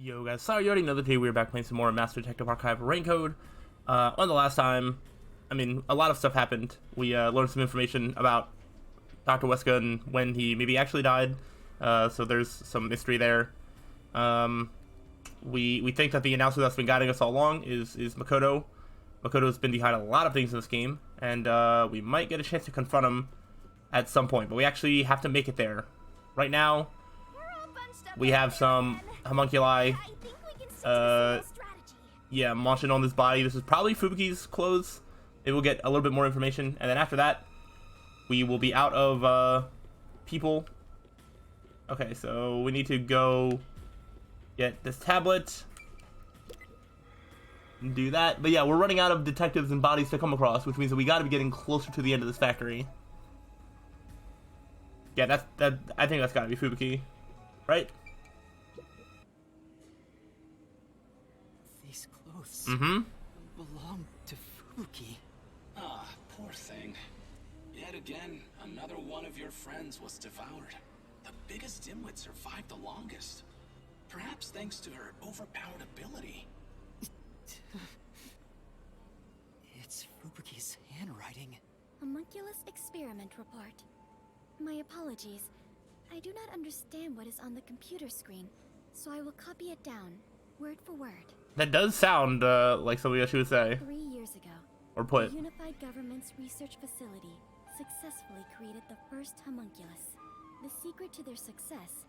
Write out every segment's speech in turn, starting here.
Yo guys, sorry you already know that today we are back playing some more Master Detective Archive Rain Code. On the last time, I mean, a lot of stuff happened. We learned some information about Dr. Weska and when he maybe actually died, so there's some mystery there. We think that the announcer that's been guiding us all along is Makoto. Makoto's been behind a lot of things in this game, and we might get a chance to confront him at some point, but we actually have to make it there. Right now, we have some homunculi, yeah, munching on this body. This is probably Fubuki's clothes. Maybe we'll get a little bit more information, and then after that, we will be out of people. Okay, so we need to go get this tablet, do that. But yeah, we're running out of detectives and bodies to come across, which means that we got to be getting closer to the end of this factory. Yeah, I think that's got to be Fubuki, right? These clothes belong to Fubuki. Ah, poor thing. Yet again, another one of your friends was devoured. The biggest dimwit survived the longest. Perhaps thanks to her overpowered ability. It's Fubuki's handwriting. Homunculus experiment report. My apologies. I do not understand what is on the computer screen, so I will copy it down, word for word. That does sound like something that she would say. 3 years ago, Or put. the Unified Government's research facility successfully created the first homunculus. The secret to their success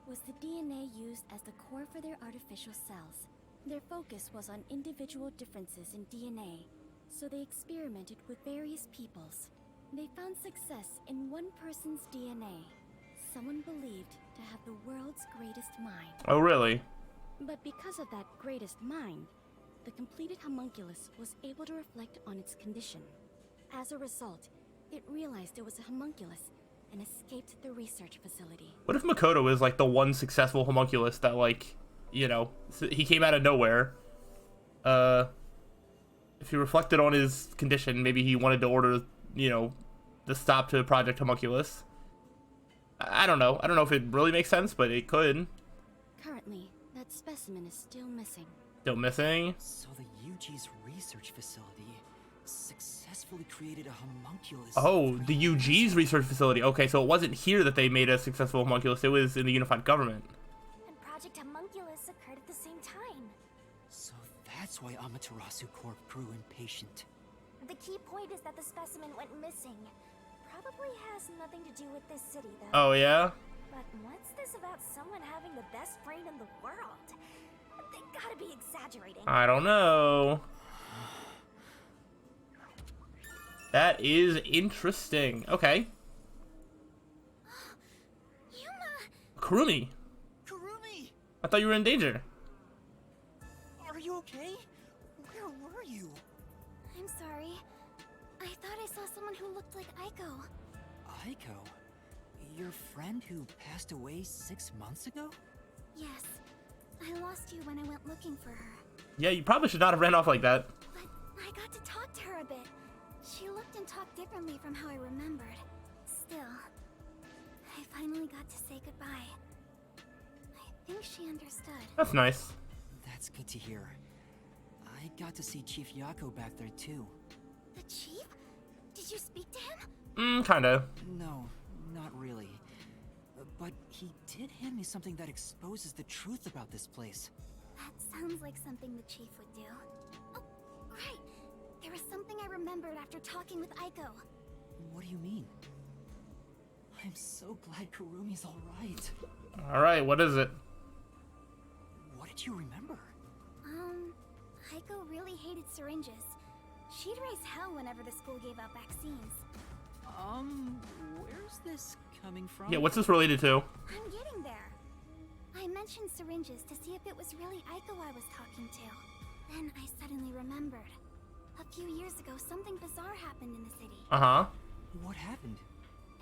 was the DNA used as the core for their artificial cells. Their focus was on individual differences in DNA, so they experimented with various peoples. They found success in one person's DNA. Someone believed to have the world's greatest mind. Oh, really? But because of that greatest mind, the completed homunculus was able to reflect on its condition. As a result, it realized it was a homunculus and escaped the research facility. What if Makoto is like the one successful homunculus that, like, you know, he came out of nowhere? If he reflected on his condition, maybe he wanted to order, you know, the stop to Project Homunculus. I don't know. I don't know if it really makes sense, but it could. Currently, that specimen is still missing. Still missing? So the UG's research facility successfully created a homunculus. Oh, the UG's research facility. Okay, so it wasn't here that they made a successful homunculus. It was in the Unified Government. And Project Homunculus occurred at the same time. So that's why Amaterasu Corp grew impatient. The key point is that the specimen went missing. Probably has nothing to do with this city, though. Oh, yeah? But what's this about someone having the best brain in the world? They gotta be exaggerating. I don't know. That is interesting. Okay. Yuma! Kurumi, Kurumi! I thought you were in danger. Are you okay? Where were you? I'm sorry. I thought I saw someone who looked like Aiko. Aiko? Your friend who passed away 6 months ago? Yes. I lost you when I went looking for her. Yeah, you probably should not have ran off like that. But I got to talk to her a bit. She looked and talked differently from how I remembered. Still, I finally got to say goodbye. I think she understood. That's nice. That's good to hear. I got to see Chief Yako back there too. The chief? Did you speak to him? Kinda. No, not really. But he did hand me something that exposes the truth about this place. That sounds like something the chief would do. Oh, right. There was something I remembered after talking with Aiko. What do you mean? I'm so glad Kurumi's alright. Alright, what is it? What did you remember? Aiko really hated syringes. She'd raise hell whenever the school gave out vaccines. Where's this coming from? Yeah, what's this related to? I'm getting there. I mentioned syringes to see if it was really Aiko I was talking to. Then I suddenly remembered. A few years ago, something bizarre happened in the city. Uh-huh. What happened?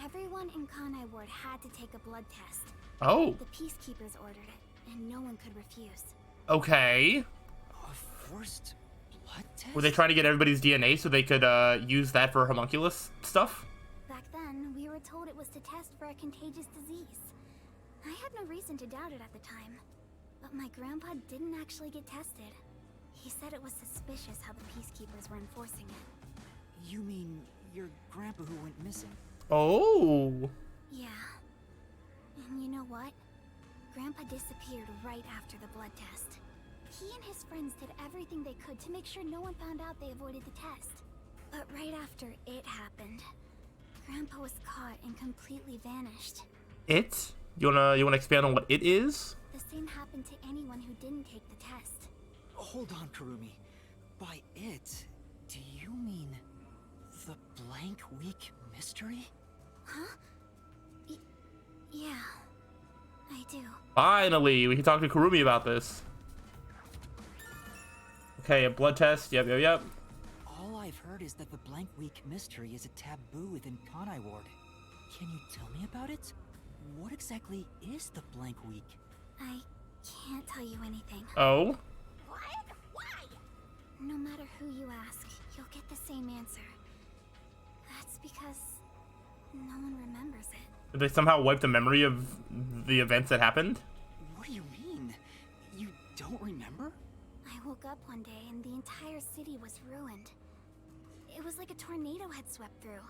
Everyone in Kanai Ward had to take a blood test. Oh, The peacekeepers ordered it, and no one could refuse. okay. A forced blood test? Were they trying to get everybody's DNA so they could use that for homunculus stuff? Back then, we were told it was to test for a contagious disease. I had no reason to doubt it at the time. But my grandpa didn't actually get tested. He said it was suspicious how the peacekeepers were enforcing it. You mean your grandpa who went missing? Oh. Yeah. And you know what? Grandpa disappeared right after the blood test. He and his friends did everything they could to make sure no one found out they avoided the test. But right after it happened, Grandpa was caught and completely vanished. It? You wanna expand on what it is? The same happened to anyone who didn't take the test. Hold on, Kurumi. By it, do you mean the blank week mystery? Huh? Yeah, I do. Finally, we can talk to Kurumi about this. Okay, a blood test. Yep. All I've heard is that the blank week mystery is a taboo within Kanai Ward. Can you tell me about it? What exactly is the blank week? I can't tell you anything. Oh? What? Why? No matter who you ask, you'll get the same answer. That's because no one remembers it. Did they somehow wipe the memory of the events that happened? What do you mean? You don't remember? I woke up one day and the entire city was ruined. It was like a tornado had swept through.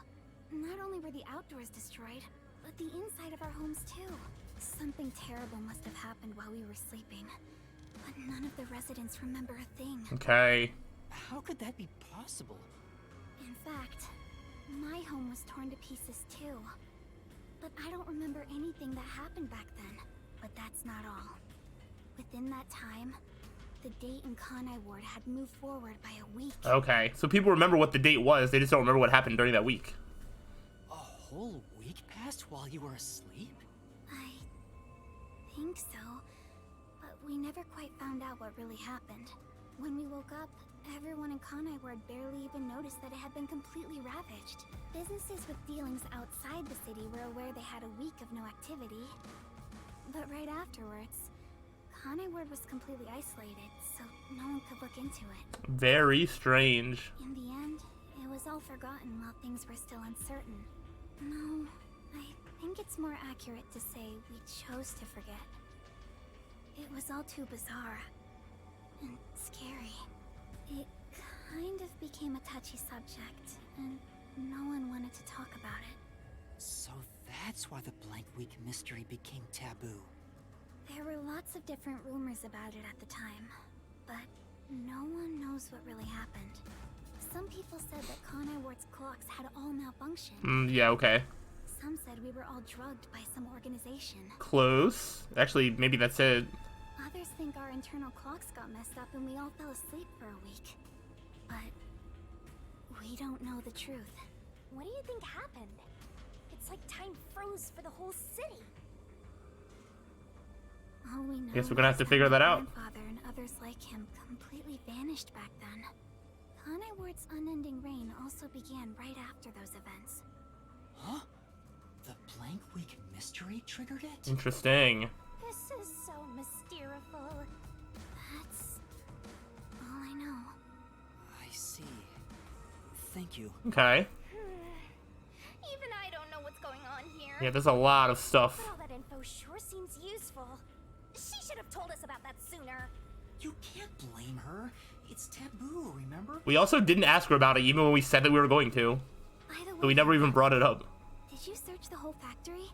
Not only were the outdoors destroyed, but the inside of our homes too. Something terrible must have happened while we were sleeping. But none of the residents remember a thing. Okay. How could that be possible? In fact, my home was torn to pieces too. But I don't remember anything that happened back then. But that's not all. Within that time, the date in Kanai Ward had moved forward by a week. Okay, so people remember what the date was, they just don't remember what happened during that week. A whole week passed while you were asleep? I think so. But we never quite found out what really happened. When we woke up, everyone in Kanai Ward barely even noticed that it had been completely ravaged. Businesses with dealings outside the city were aware they had a week of no activity. But right afterwards, Kanai Ward was completely isolated, so no one could look into it. Very strange. In the end, it was all forgotten while things were still uncertain. No, I think it's more accurate to say we chose to forget. It was all too bizarre and scary. It kind of became a touchy subject, and no one wanted to talk about it. So that's why the blank week mystery became taboo. There were lots of different rumors about it at the time, but no one knows what really happened. Some people said that Kanai Ward's clocks had all malfunctioned. Yeah, okay. Some said we were all drugged by some organization. Close. Actually, maybe that's it. Others think our internal clocks got messed up and we all fell asleep for a week. But we don't know the truth. What do you think happened? It's like time froze for the whole city. All we know Guess we're gonna have to is figure that my out. grandfather and others like him completely vanished back then. Kanai Ward's unending reign also began right after those events. Huh? The blank week mystery triggered it? Interesting. This is so mysteriful. That's all I know. I see. Thank you. Okay. Even I don't know what's going on here. Yeah, there's a lot of But stuff. all that info sure seems useful. She should have told us about that sooner. You can't blame her. It's taboo, remember? We also didn't ask her about it even when we said that we were going to. By the way, So we never even brought it up. did you search the whole factory?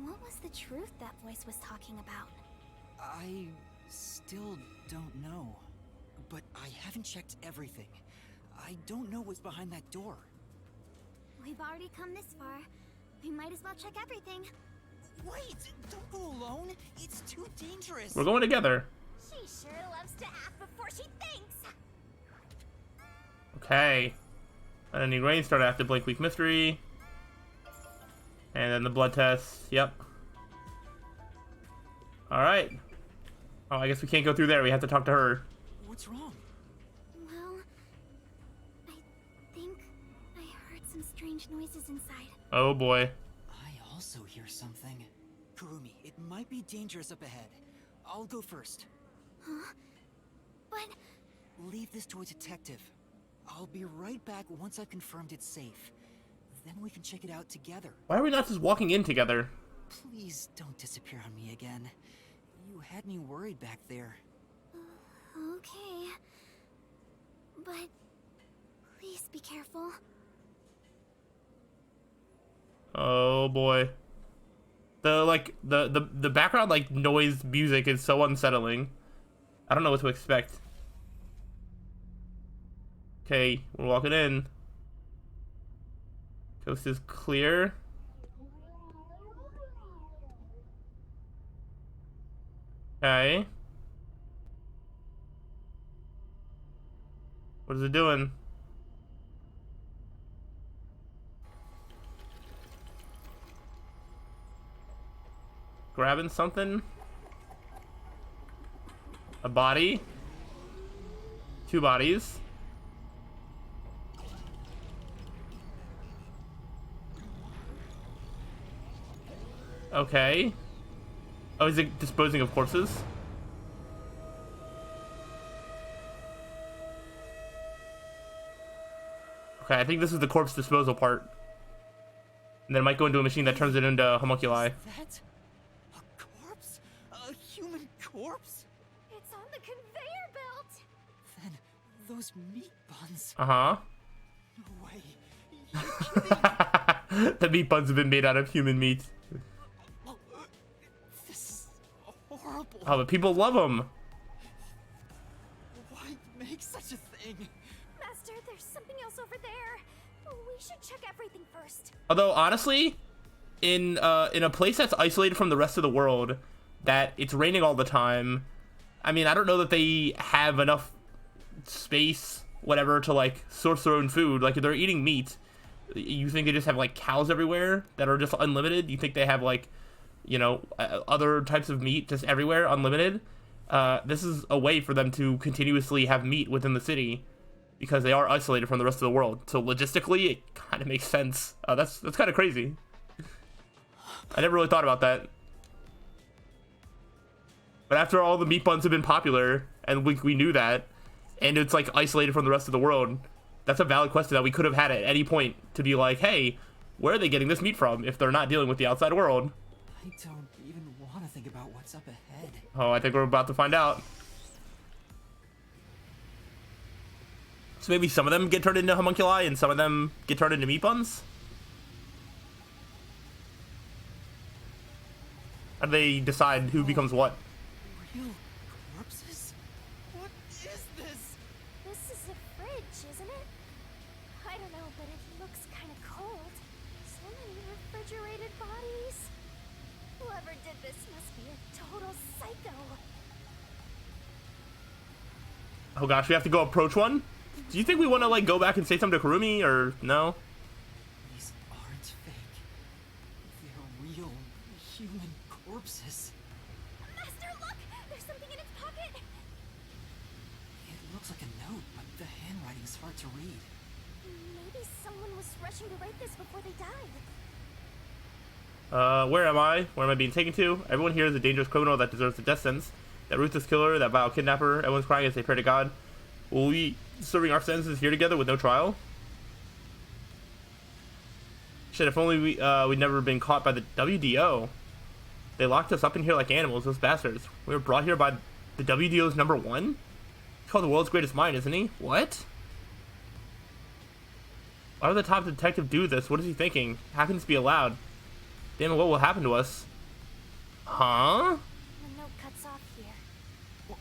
What was the truth that voice was talking about? I still don't know. But I haven't checked everything. I don't know what's behind that door. We've already come this far. We might as well check everything. Wait! Don't go alone! It's too dangerous! We're going together. She sure loves to act before she thinks. Okay. Unending Rain started after Blank Week Mystery. And then the blood test. Yep. Alright. Oh, I guess we can't go through there. We have to talk to her. What's wrong? Well, I think I heard some strange noises inside. Oh boy. I also hear something. Kurumi, it might be dangerous up ahead. I'll go first. Huh? But Leave this to a detective. I'll be right back once I've confirmed it's safe. Then we can check it out together. Why are we not just walking in together? Please don't disappear on me again. You You had me worried back there. Okay. But please be careful. Oh boy. The background like noise music is so unsettling. I don't know what to expect. Okay, we're walking in. Coast is clear. Okay. What is it doing? Grabbing something? A body? Two bodies? Okay. Oh, is it disposing of corpses? Okay, I think this is the corpse disposal part. And then it might go into a machine that turns it into homunculi. That? A corpse? A human corpse? It's on the conveyor belt. Then those meat buns. Uh-huh. No way. You're kidding. The meat buns have been made out of human meat. Oh, this is horrible. Oh, but people love them. Why make such a thing? Master, there's something else over there. We should check everything first. Although, honestly, in a place that's isolated from the rest of the world, that it's raining all the time, I mean, I don't know that they have enough space, whatever, to, like, source their own food. Like, if they're eating meat, you think they just have, like, cows everywhere that are just unlimited? You think they have, like, you know, other types of meat just everywhere, unlimited? This is a way for them to continuously have meat within the city, because they are isolated from the rest of the world. So logistically, it kind of makes sense. That's kind of crazy. I never really thought about that. But after all the meat buns have been popular, and we knew that, and it's like isolated from the rest of the world, that's a valid question that we could have had at any point to be like, hey, where are they getting this meat from if they're not dealing with the outside world? I don't even want to think about what's up ahead. Oh, I think we're about to find out. So maybe some of them get turned into homunculi and some of them get turned into meat buns? How do they decide who becomes what? Real corpses? What is this? This is a fridge, isn't it? I don't know, but it looks kind of cold. So many refrigerated bodies. Whoever did this must be a total psycho. Oh gosh, we have to go approach one? Do you think we want to like go back and say something to Kurumi, or no? These aren't fake. They're real human corpses. Master, look! There's something in its pocket! It looks like a note, but the handwriting's hard to read. Maybe someone was rushing to write this before they died. Where am I? Where am I being taken to? Everyone here is a dangerous criminal that deserves the death sentence. That ruthless killer, that vile kidnapper, everyone's crying as they pray to God. Will we serving our sentences here together with no trial? Shit, if only we'd never been caught by the WDO. They locked us up in here like animals, those bastards. We were brought here by the WDO's #1? He's called the world's greatest mind, isn't he? What? Why would the top detective do this? What is he thinking? How can this be allowed? Damn it, what will happen to us? Huh? The note cuts off here. What?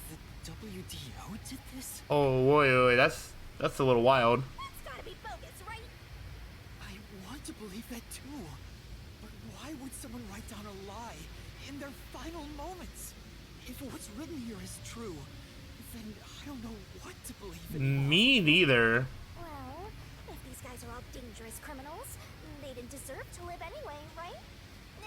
The WDO did this? Oh, wait, that's a little wild. That's gotta be bogus, right? I want to believe that too. But why would someone write down a lie in their final moments? If what's written here is true, then I don't know what to believe in. Me neither. Well, if these guys are all dangerous criminals, they didn't deserve to live anyway, right?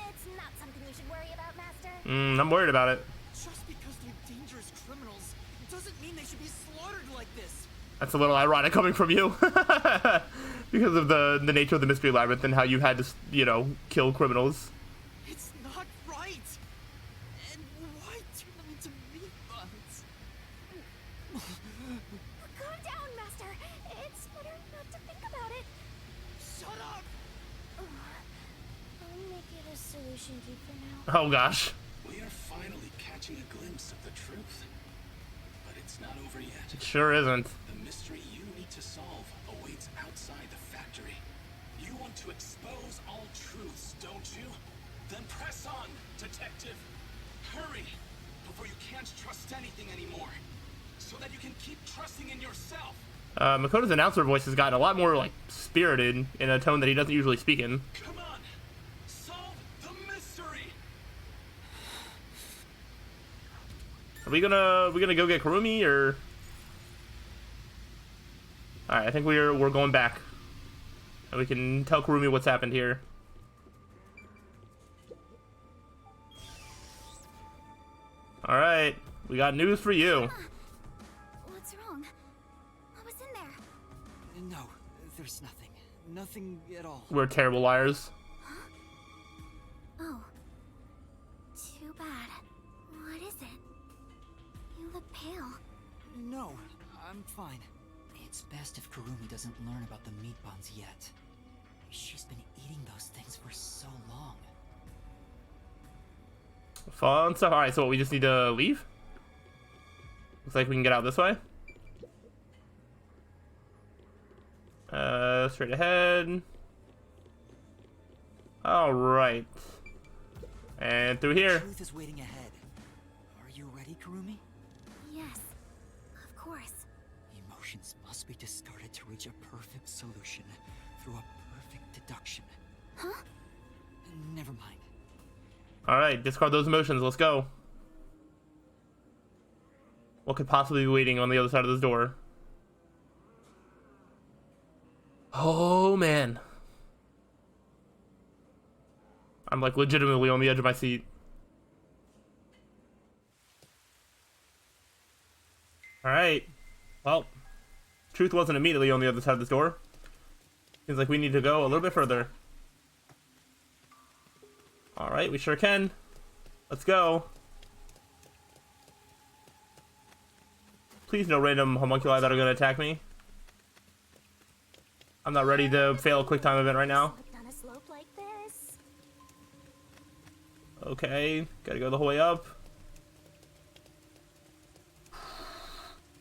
It's not something you should worry about, Master. I'm worried about it. Just because they're dangerous criminals doesn't mean they should be slaughtered like this. That's a little ironic coming from you. Because of the nature of the Mystery Labyrinth and how you had to, you know, kill criminals. It's not right. And why turn them into meat buns? Calm down, Master. It's better not to think about it. Shut up! I'll make it a solution Shinji for now. Oh gosh. We are finally catching a glimpse of the truth. But it's not over yet. It sure isn't. The mystery you need to solve awaits outside the factory. You want to expose all truths, don't you? Then press on, detective. Hurry, before you can't trust anything anymore. So that you can keep trusting in yourself. Makoto's announcer voice has gotten a lot more, like, spirited in a tone that he doesn't usually speak in. Come on, solve the mystery. Are we gonna go get Kurumi, or? Alright, I think we're going back. And we can tell Kurumi what's happened here. Alright, we got news for you. What's wrong? What was in there? No, there's nothing. Nothing at all. We're terrible liars. Oh. Too bad. What is it? You look pale. No, I'm fine. It's best if Kurumi doesn't learn about the meat buns yet. She's been eating those things for so long. Fun stuff. Alright, so what, we just need to leave? Looks like we can get out this way. Straight ahead. Alright. And through here. Truth is waiting ahead. Are you ready, Kurumi? Yes. Of course. Emotions must be discarded to reach a perfect solution through a perfect deduction. Huh? Never mind. Alright, discard those emotions. Let's go. What could possibly be waiting on the other side of this door? Oh, man. I'm, like, legitimately on the edge of my seat. Alright. Well, truth wasn't immediately on the other side of this door. Seems like we need to go a little bit further. Alright, we sure can. Let's go. Please no random homunculi that are going to attack me. I'm not ready to fail a quick time event right now. Slipped on a slope like this. Okay, gotta go the whole way up.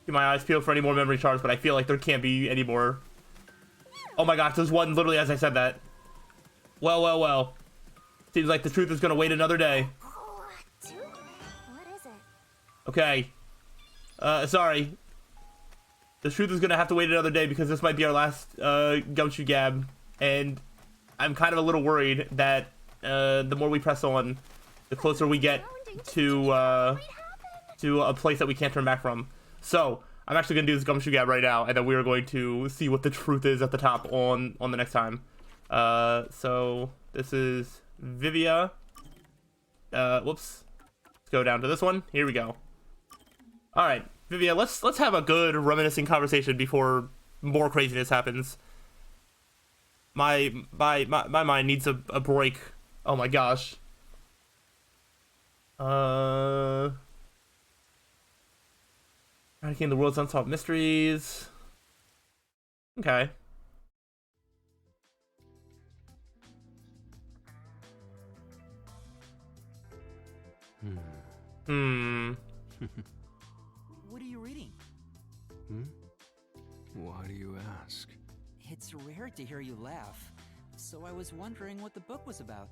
Keep my eyes peeled for any more memory shards, but I feel like there can't be any more. Oh my gosh, there's one literally as I said that. Well, well, well. Seems like the truth is gonna wait another day. What is it? Okay. Sorry. The truth is gonna have to wait another day because this might be our last gumshoe gab, and I'm kind of a little worried that the more we press on, the closer we get to a place that we can't turn back from. So I'm actually gonna do this gumshoe gab right now, and then we are going to see what the truth is at the top on the next time. So this is Vivia. Whoops. Let's go down to this one. Here we go. All right. Vivia, let's have a good reminiscing conversation before more craziness happens. My mind needs a break. Oh my gosh. Eradicating the world's unsolved mysteries. Okay. What are you reading? Why do you ask? It's rare to hear you laugh, so I was wondering what the book was about.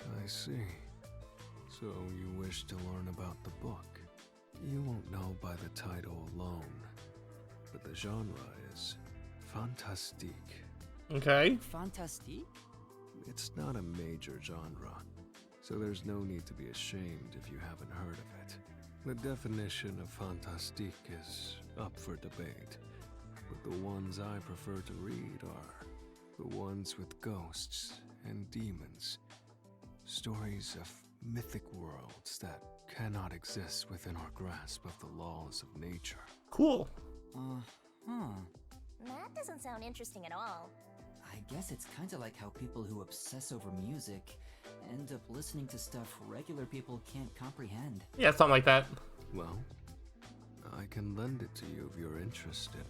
I see. So you wish to learn about the book. You won't know by the title alone, but the genre is fantastique. Okay. Fantastique? It's not a major genre, so there's no need to be ashamed if you haven't heard of it. The definition of fantastique is up for debate, but the ones I prefer to read are the ones with ghosts and demons. Stories of mythic worlds that cannot exist within our grasp of the laws of nature. Cool. That doesn't sound interesting at all. I guess it's kind of like how people who obsess over music end up listening to stuff regular people can't comprehend. Yeah, something like that. Well, I can lend it to you if you're interested.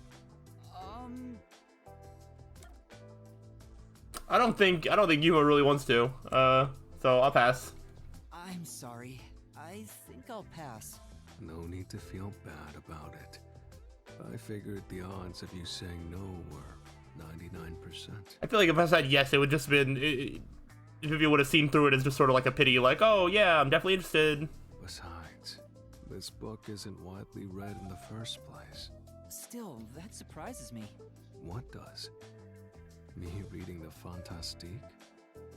I don't think Yuma really wants to. So I'll pass. I'm sorry. I think I'll pass. No need to feel bad about it. I figured the odds of you saying no were 99%. I feel like if I said yes, it would just been... if you would have seen through it as just sort of like a pity, like, oh yeah, I'm definitely interested. Besides, this book isn't widely read in the first place. Still, that surprises me. What does? Me reading the Fantastique?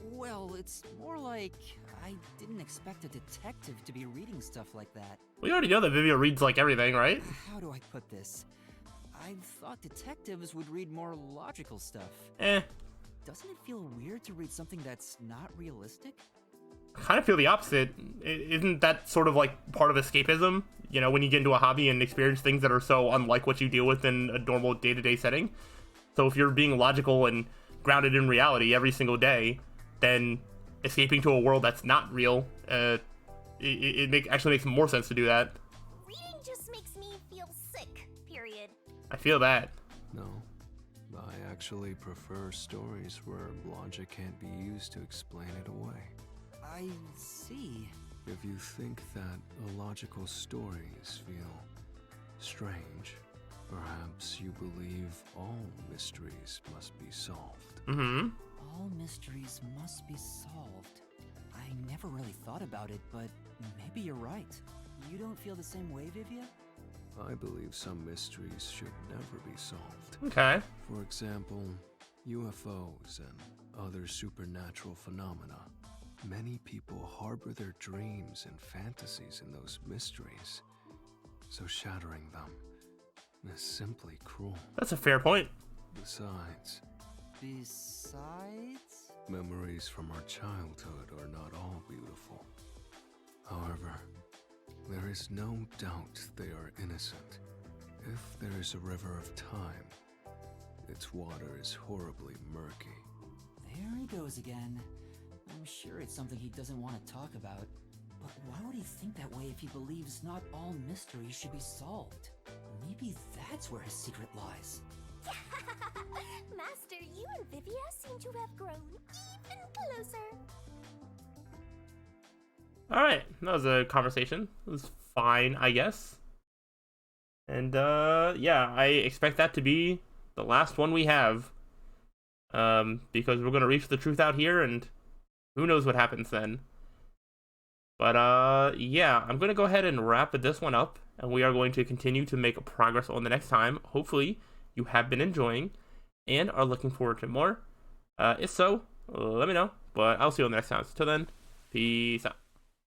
Well, it's more like I didn't expect a detective to be reading stuff like that. We already know that Vivia reads like everything, right? How do I put this? I thought detectives would read more logical stuff. Doesn't it feel weird to read something that's not realistic? I kind of feel the opposite. Isn't that sort of like part of escapism? You know, when you get into a hobby and experience things that are so unlike what you deal with in a normal day-to-day setting. So if you're being logical and grounded in reality every single day, then escaping to a world that's not real, it actually makes more sense to do that. Reading just makes me feel sick, period. I feel that. No. I actually prefer stories where logic can't be used to explain it away. I see. If you think that illogical stories feel strange, perhaps you believe all mysteries must be solved. Mm-hmm. All mysteries must be solved. I never really thought about it, but maybe you're right. You don't feel the same way, Vivia? I believe some mysteries should never be solved. Okay. For example, UFOs and other supernatural phenomena. Many people harbor their dreams and fantasies in those mysteries, so shattering them is simply cruel. That's a fair point. Besides, memories from our childhood are not all beautiful. However, there is no doubt they are innocent. If there is a river of time, its water is horribly murky. There he goes again. I'm sure it's something he doesn't want to talk about. But why would he think that way if he believes not all mysteries should be solved? Maybe that's where his secret lies. Master, you and Vivia seem to have grown even closer. Alright, that was a conversation. It was fine, I guess. And, yeah, I expect that to be the last one we have. Because we're gonna reach the truth out here, and who knows what happens then. But, yeah, I'm gonna go ahead and wrap this one up, and we are going to continue to make progress on the next time. Hopefully, you have been enjoying, and are looking forward to more. If so, let me know, but I'll see you on the next time. So, till then, peace out.